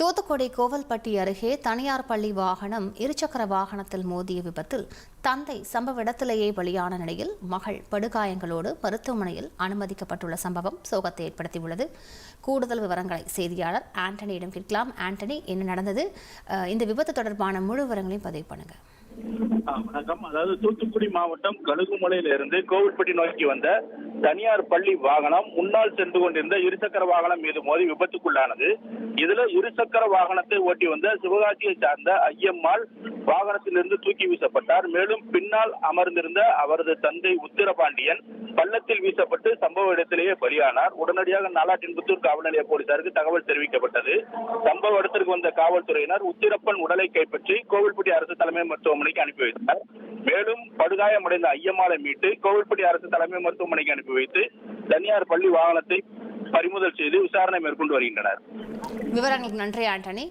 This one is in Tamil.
தூத்துக்குடி கோவல்பட்டி அருகே தனியார் பள்ளி வாகனம் இருசக்கர வாகனத்தில் மோதிய விபத்தில் தந்தை சம்பவ இடத்திலேயே பலியான நிலையில் மகள் படுகாயங்களோடு மருத்துவமனையில் அனுமதிக்கப்பட்டுள்ள சம்பவம் சோகத்தை ஏற்படுத்தியுள்ளது. கூடுதல் விவரங்களை செய்தியாளர் ஆண்டனியிடம் கேட்கலாம். ஆண்டனி, என்ன நடந்தது? இந்த விபத்து தொடர்பான முழு விவரங்களையும் பதிவு பண்ணுங்க. வணக்கம். அதாவது தூத்துக்குடி மாவட்டம் கழுகுமலையிலிருந்து கோவில்பட்டி நோக்கி வந்த தனியார் பள்ளி வாகனம் முன்னால் சென்று கொண்டிருந்த இருசக்கர வாகனம் மீது மோதி விபத்துக்குள்ளானது. இதுல இருசக்கர வாகனத்தை ஓட்டி வந்த சிவகாசியை சார்ந்த ஐயம்மாள் வாகனத்திலிருந்து தூக்கி வீசப்பட்டார். மேலும் பின்னால் அமர்ந்திருந்த அவரது தந்தை உத்திரபாண்டியன் பள்ளத்தில் வீசப்பட்டு சம்பவ இடத்திலேயே பலியானார். உடனடியாக நாலாட்டின்புத்தூர் காவல் நிலைய போலீசாருக்கு தகவல் தெரிவிக்கப்பட்டது. சம்பவ இடத்திற்கு வந்த காவல்துறையினர் உத்திரப்பன் உடலை கைப்பற்றி கோவில்பட்டி அரசு தலைமை மருத்துவமனைக்கு அனுப்பி வைத்தனர். மேலும் படுகாயமடைந்த ஐயம்மாளை மீட்டு கோவில்பட்டி அரசு தலைமை மருத்துவமனைக்கு அனுப்பி வைத்து தனியார் பள்ளி வாகனத்தை பறிமுதல் செய்து விசாரணை மேற்கொண்டு வருகின்றனர். விவரங்களுக்கு நன்றி ஆண்டனி.